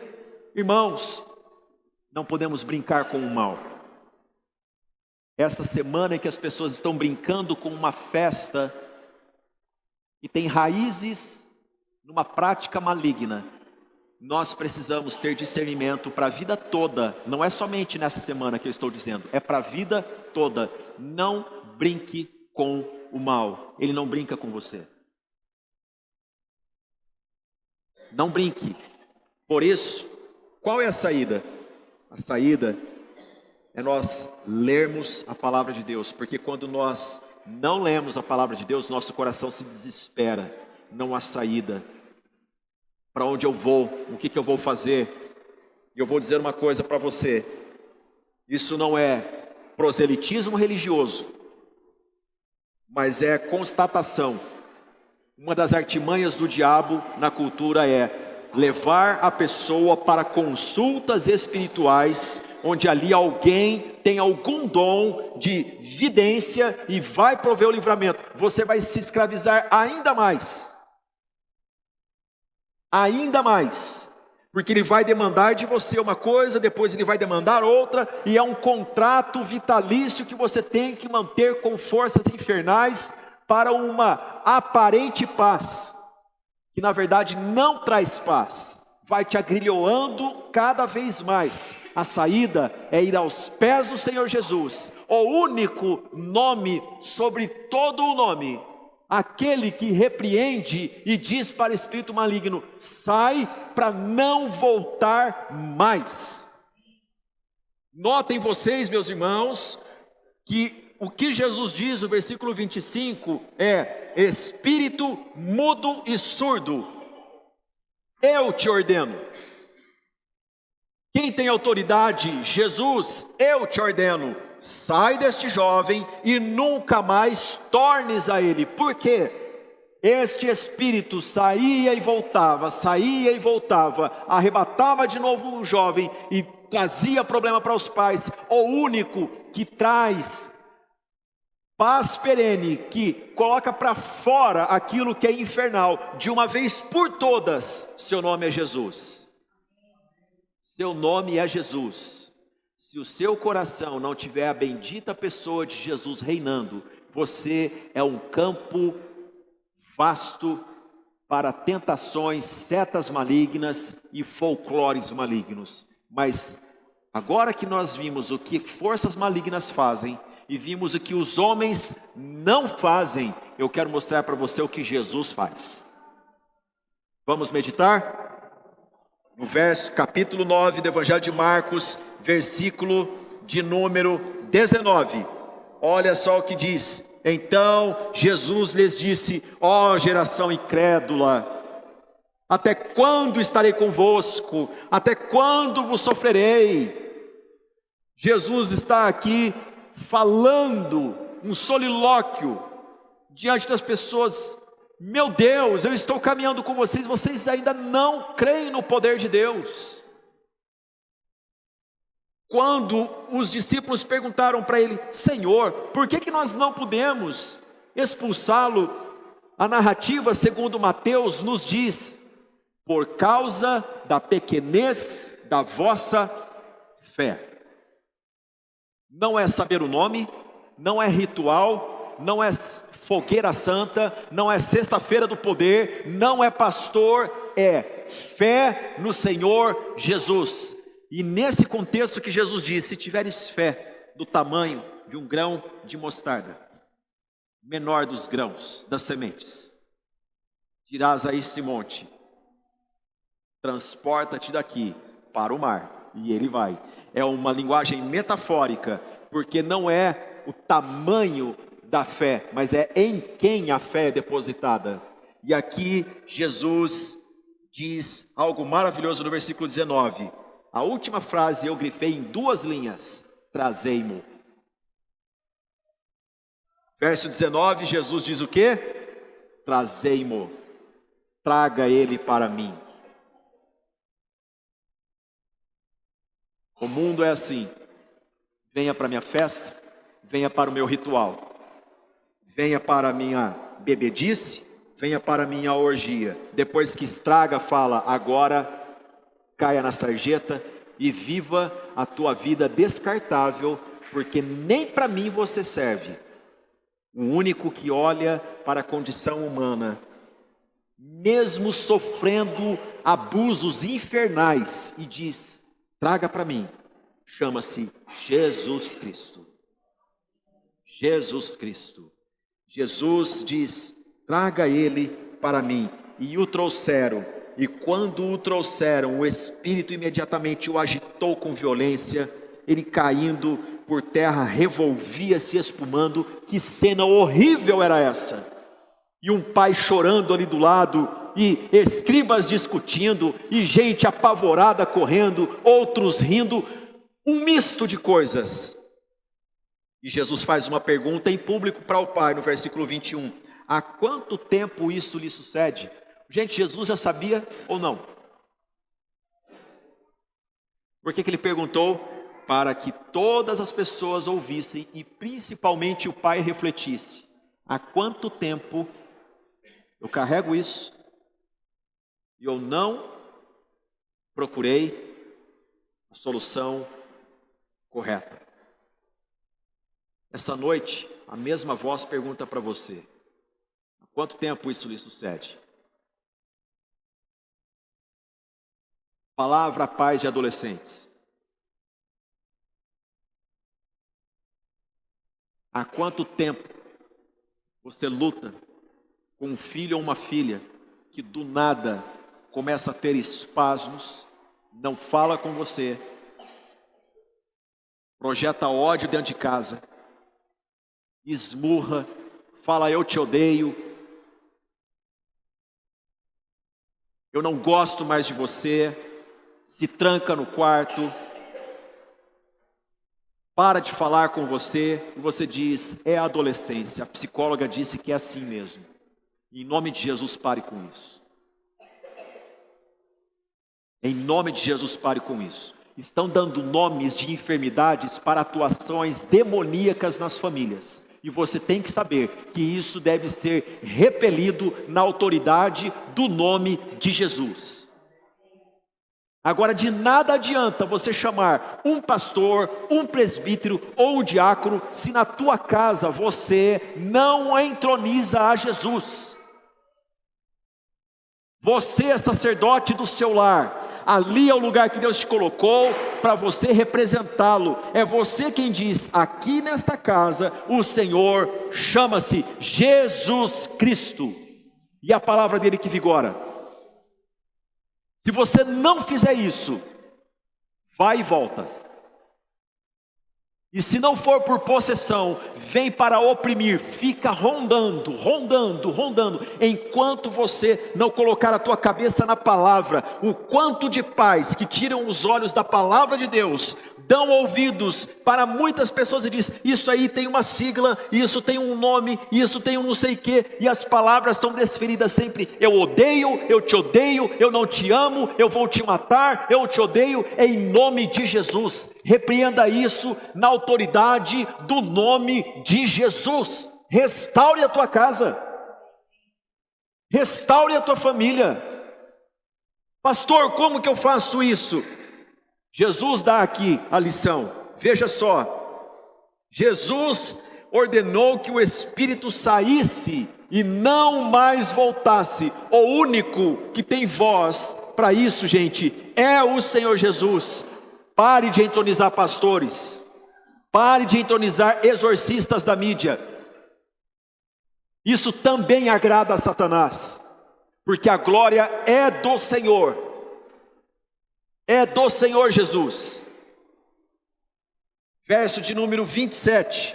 Irmãos, não podemos brincar com o mal. Essa semana em que as pessoas estão brincando com uma festa e tem raízes numa prática maligna, nós precisamos ter discernimento para a vida toda. Não é somente nessa semana que eu estou dizendo, é para a vida toda. Não brinque com o mal, ele não brinca com você. Não brinque. Por isso, qual é a saída? A saída é nós lermos a palavra de Deus, porque quando nós não lemos a palavra de Deus, nosso coração se desespera, não há saída. Para onde eu vou? O que eu vou fazer? E eu vou dizer uma coisa para você, isso não é proselitismo religioso, mas é constatação. Uma das artimanhas do diabo na cultura é levar a pessoa para consultas espirituais, onde ali alguém tem algum dom de vidência e vai prover o livramento. Você vai se escravizar ainda mais, porque ele vai demandar de você uma coisa, depois ele vai demandar outra, e é um contrato vitalício que você tem que manter com forças infernais para uma aparente paz, que na verdade não traz paz, vai te agrilhoando cada vez mais. A saída é ir aos pés do Senhor Jesus, o único nome sobre todo o nome, aquele que repreende e diz para o espírito maligno: sai, para não voltar mais. Notem vocês, meus irmãos, que o que Jesus diz no versículo 25 é: espírito mudo e surdo, eu te ordeno. Quem tem autoridade? Jesus. Eu te ordeno, sai deste jovem e nunca mais tornes a ele. Por quê? Este espírito saía e voltava, arrebatava de novo o jovem e trazia problema para os pais. O único que traz paz perene, que coloca para fora aquilo que é infernal, de uma vez por todas, seu nome é Jesus. Seu nome é Jesus. Se o seu coração não tiver a bendita pessoa de Jesus reinando, você é um campo vasto para tentações, setas malignas e folclores malignos. Mas agora que nós vimos o que forças malignas fazem e vimos o que os homens não fazem, eu quero mostrar para você o que Jesus faz. Vamos meditar? No capítulo 9 do Evangelho de Marcos, versículo de número 19. Olha só o que diz: então Jesus lhes disse: ó geração incrédula, até quando estarei convosco? Até quando vos sofrerei? Jesus está aqui falando um solilóquio diante das pessoas. Meu Deus, eu estou caminhando com vocês, vocês ainda não creem no poder de Deus. Quando os discípulos perguntaram para ele: Senhor, por que nós não podemos expulsá-lo? A narrativa, segundo Mateus, nos diz: por causa da pequenez da vossa fé. Não é saber o nome, não é ritual, não é fogueira santa, não é sexta-feira do poder, não é pastor, é fé no Senhor Jesus. E nesse contexto que Jesus disse: se tiveres fé do tamanho de um grão de mostarda, menor dos grãos, das sementes, dirás a esse monte: transporta-te daqui para o mar, e ele vai. É uma linguagem metafórica, porque não é o tamanho da fé, mas é em quem a fé é depositada. E aqui Jesus diz algo maravilhoso no versículo 19. A última frase eu grifei em 2 linhas: trazei-mo. Verso 19, Jesus diz o quê? Trazei-mo, traga ele para mim. O mundo é assim: venha para a minha festa, venha para o meu ritual, venha para a minha bebedice, venha para a minha orgia. Depois que estraga, fala: agora caia na sarjeta e viva a tua vida descartável, porque nem para mim você serve. O único que olha para a condição humana, mesmo sofrendo abusos infernais, e diz: traga para mim, chama-se Jesus Cristo. Jesus Cristo. Jesus diz: traga ele para mim. E o trouxeram. E quando o trouxeram, o Espírito imediatamente o agitou com violência. Ele caindo por terra, revolvia-se espumando. Que cena horrível era essa! E um pai chorando ali do lado, e escribas discutindo, e gente apavorada correndo, outros rindo, um misto de coisas. E Jesus faz uma pergunta em público para o pai, no versículo 21. Há quanto tempo isso lhe sucede? Gente, Jesus já sabia ou não? Por que ele perguntou? Para que todas as pessoas ouvissem e principalmente o pai refletisse. Há quanto tempo eu carrego isso e eu não procurei a solução correta? Essa noite, a mesma voz pergunta para você: há quanto tempo isso lhe sucede? Palavra pais de adolescentes. Há quanto tempo você luta com um filho ou uma filha que do nada começa a ter espasmos, não fala com você, projeta ódio dentro de casa, esmurra, fala eu te odeio, eu não gosto mais de você, se tranca no quarto, para de falar com você, e você diz: é a adolescência, a psicóloga disse que é assim mesmo. Em nome de Jesus, pare com isso. Em nome de Jesus, pare com isso. Estão dando nomes de enfermidades para atuações demoníacas nas famílias. E você tem que saber que isso deve ser repelido na autoridade do nome de Jesus. Agora, de nada adianta você chamar um pastor, um presbítero ou um diácono, se na tua casa você não entroniza a Jesus. Você é sacerdote do seu lar, ali é o lugar que Deus te colocou para você representá-lo. É você quem diz: aqui nesta casa o Senhor chama-se Jesus Cristo, e a palavra dele que vigora. Se você não fizer isso, vai e volta. E se não for por possessão, vem para oprimir, fica rondando, enquanto você não colocar a tua cabeça na palavra. O quanto de pais que tiram os olhos da palavra de Deus, dão ouvidos para muitas pessoas e diz: isso aí tem uma sigla, isso tem um nome, isso tem um não sei o que, e as palavras são desferidas sempre: eu odeio, eu te odeio, eu não te amo, eu vou te matar, eu te odeio. Em nome de Jesus, repreenda isso na autoridade do nome de Jesus. Restaure a tua casa, restaure a tua família. Pastor, como que eu faço isso? Jesus dá aqui a lição. Veja só, Jesus ordenou que o Espírito saísse e não mais voltasse. O único que tem voz para isso, gente, é o Senhor Jesus. Pare de entronizar pastores, pare de entronizar exorcistas da mídia. Isso também agrada a Satanás, porque a glória é do Senhor. É do Senhor Jesus. Verso de número 27.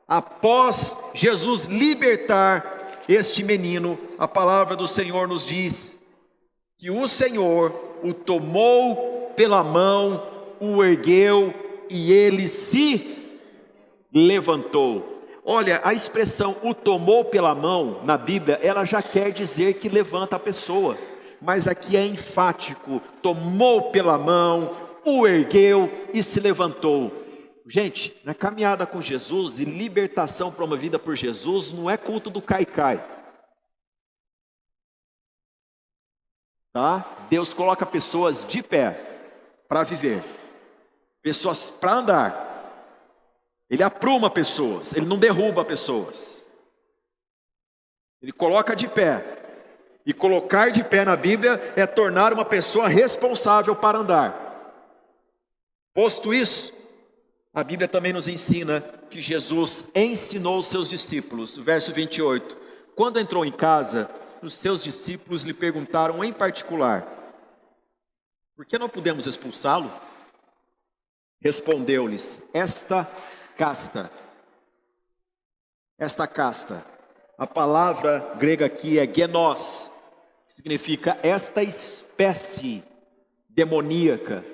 Após Jesus libertar este menino, a palavra do Senhor nos diz que o Senhor o tomou pela mão, o ergueu e ele se levantou. Olha, a expressão o tomou pela mão na Bíblia, ela já quer dizer que levanta a pessoa, mas aqui é enfático: tomou pela mão, o ergueu e se levantou. Gente, na caminhada com Jesus e libertação promovida por Jesus, não é culto do cai-cai, tá? Deus coloca pessoas de pé para viver, pessoas para andar. Ele apruma pessoas, ele não derruba pessoas. Ele coloca de pé. E colocar de pé na Bíblia é tornar uma pessoa responsável para andar. Posto isso, a Bíblia também nos ensina que Jesus ensinou os seus discípulos. Verso 28. Quando entrou em casa, os seus discípulos lhe perguntaram em particular: por que não podemos expulsá-lo? Respondeu-lhes: esta casta. A palavra grega aqui é genos, que significa esta espécie demoníaca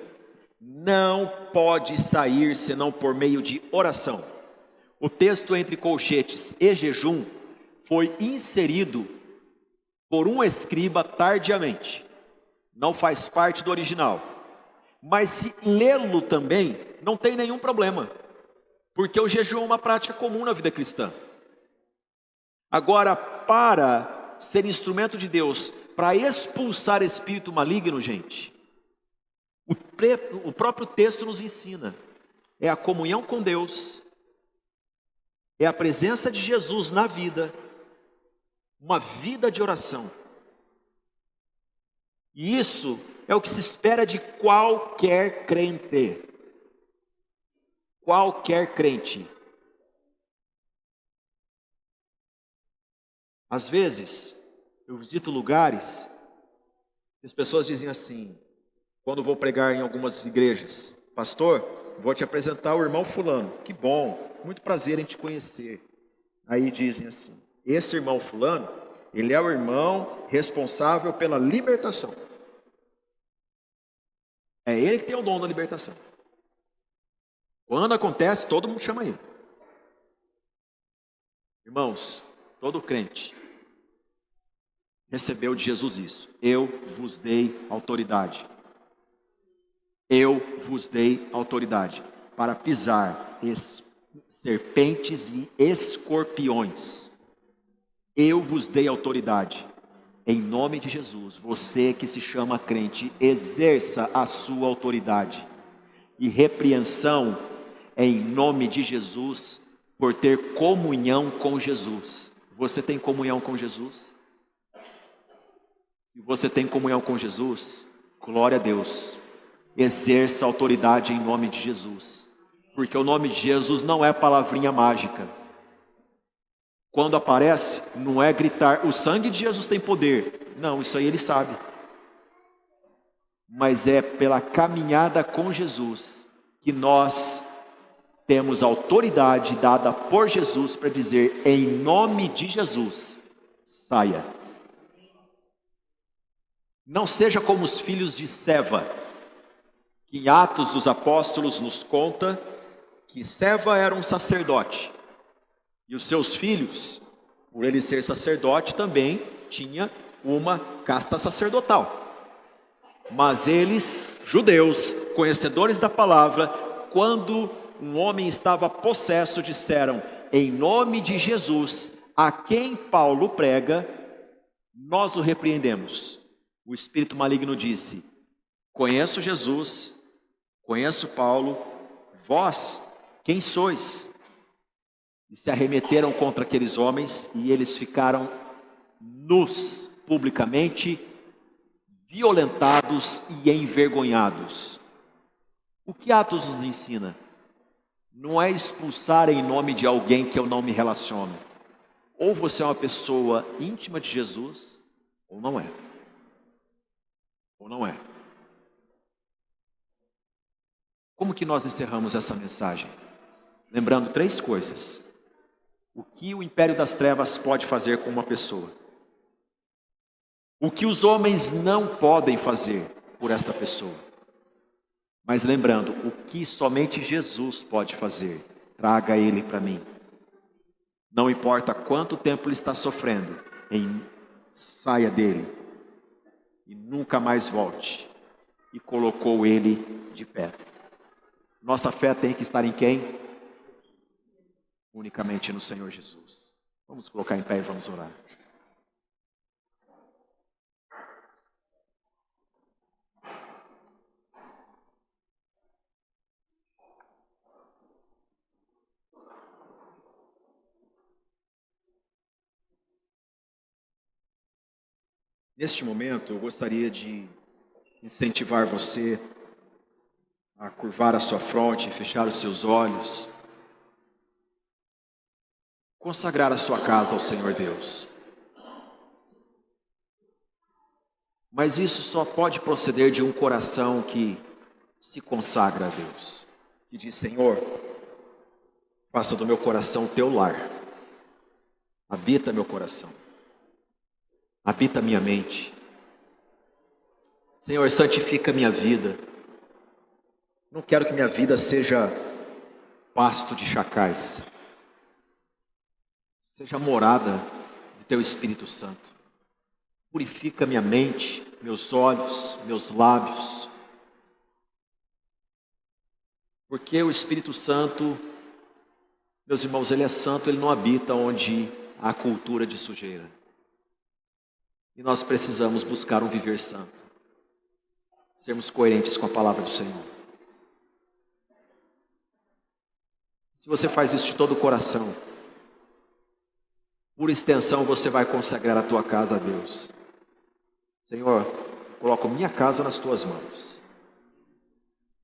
não pode sair senão por meio de oração. O texto entre colchetes e jejum foi inserido por um escriba tardiamente. Não faz parte do original. Mas se lê-lo também, não tem nenhum problema, porque o jejum é uma prática comum na vida cristã. Agora, para ser instrumento de Deus, para expulsar espírito maligno, gente, o próprio texto nos ensina, é a comunhão com Deus, é a presença de Jesus na vida, uma vida de oração. E isso é o que se espera de qualquer crente. Qualquer crente. Às vezes, eu visito lugares e as pessoas dizem assim, quando vou pregar em algumas igrejas: pastor, vou te apresentar o irmão fulano. Que bom, muito prazer em te conhecer. Aí dizem assim: esse irmão fulano, ele é o irmão responsável pela libertação. É ele que tem o dom da libertação. Quando acontece, todo mundo chama ele. Irmãos, todo crente recebeu de Jesus isso: eu vos dei autoridade. Eu vos dei autoridade para pisar serpentes e escorpiões. Eu vos dei autoridade. Em nome de Jesus, você que se chama crente, exerça a sua autoridade. E repreensão em nome de Jesus por ter comunhão com Jesus. Você tem comunhão com Jesus? Se você tem comunhão com Jesus, glória a Deus. Exerça a autoridade em nome de Jesus, porque o nome de Jesus não é palavrinha mágica. Quando aparece, não é gritar: o sangue de Jesus tem poder. Não, isso aí ele sabe. Mas é pela caminhada com Jesus que nós temos autoridade dada por Jesus para dizer: em nome de Jesus, saia. Não seja como os filhos de Seva, que em Atos dos Apóstolos nos conta que Seva era um sacerdote, e os seus filhos, por ele ser sacerdote, também tinha uma casta sacerdotal. Mas eles, judeus, conhecedores da palavra, quando um homem estava possesso, disseram: em nome de Jesus, a quem Paulo prega, nós o repreendemos. O espírito maligno disse: conheço Jesus, conheço Paulo, vós quem sois? E se arremeteram contra aqueles homens, e eles ficaram nus publicamente, violentados e envergonhados. O que Atos nos ensina? Não é expulsar em nome de alguém que eu não me relaciono. Ou você é uma pessoa íntima de Jesus, ou não é. Ou não é. Como que nós encerramos essa mensagem? Lembrando 3 coisas. o que o império das trevas pode fazer com uma pessoa. O que os homens não podem fazer por esta pessoa. Mas lembrando, o que somente Jesus pode fazer, traga ele para mim. Não importa quanto tempo ele está sofrendo, saia dele e nunca mais volte. E colocou ele de pé. Nossa fé tem que estar em quem? Unicamente no Senhor Jesus. Vamos colocar em pé e vamos orar. Neste momento, eu gostaria de incentivar você a curvar a sua fronte, fechar os seus olhos, consagrar a sua casa ao Senhor Deus. Mas isso só pode proceder de um coração que se consagra a Deus, que diz: Senhor, faça do meu coração o teu lar, habita meu coração, habita minha mente. Senhor, santifica minha vida. Não quero que minha vida seja pasto de chacais, seja morada de teu Espírito Santo. Purifica minha mente, meus olhos, meus lábios, porque o Espírito Santo, meus irmãos, ele é santo, ele não habita onde há cultura de sujeira. E nós precisamos buscar um viver santo, sermos coerentes com a palavra do Senhor. Se você faz isso de todo o coração, por extensão você vai consagrar a tua casa a Deus. Senhor, coloco minha casa nas tuas mãos.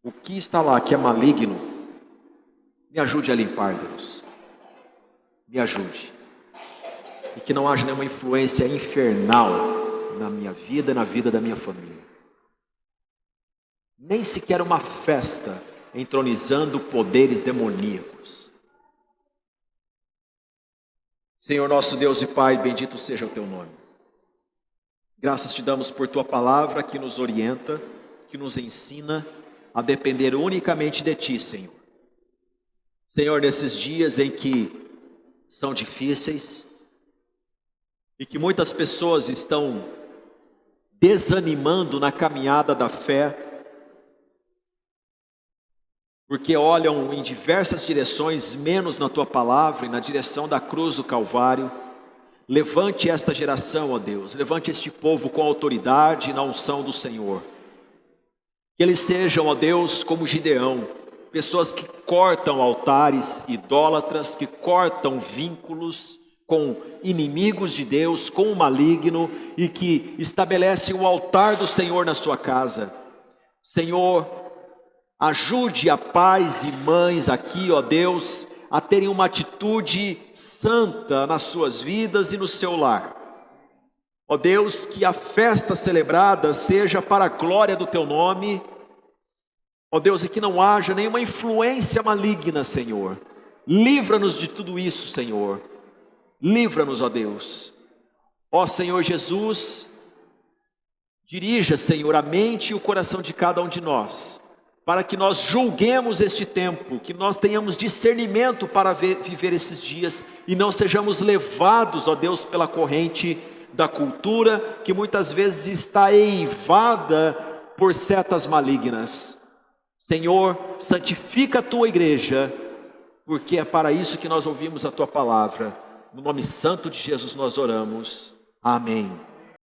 O que está lá que é maligno, me ajude a limpar, Deus. Me ajude. E que não haja nenhuma influência infernal na minha vida e na vida da minha família. Nem sequer uma festa entronizando poderes demoníacos. Senhor nosso Deus e Pai, bendito seja o teu nome. Graças te damos por tua palavra que nos orienta, que nos ensina a depender unicamente de ti, Senhor. Senhor, nesses dias em que são difíceis e que muitas pessoas estão desanimando na caminhada da fé, porque olham em diversas direções, menos na tua palavra e na direção da cruz do Calvário. Levante esta geração, ó Deus, levante este povo com autoridade e na unção do Senhor. Que eles sejam, ó Deus, como Gideão, pessoas que cortam altares idólatras, que cortam vínculos com inimigos de Deus, com o maligno, e que estabelecem o altar do Senhor na sua casa. Senhor, ajude a pais e mães aqui, ó Deus, a terem uma atitude santa nas suas vidas e no seu lar. Ó Deus, que a festa celebrada seja para a glória do teu nome. Ó Deus, e que não haja nenhuma influência maligna, Senhor. Livra-nos de tudo isso, Senhor. Livra-nos, ó Deus. Ó Senhor Jesus, dirija, Senhor, a mente e o coração de cada um de nós, para que nós julguemos este tempo, que nós tenhamos discernimento para viver esses dias e não sejamos levados, ó Deus, pela corrente da cultura que muitas vezes está eivada por setas malignas. Senhor, santifica a tua igreja, porque é para isso que nós ouvimos a tua palavra. No nome santo de Jesus nós oramos. Amém.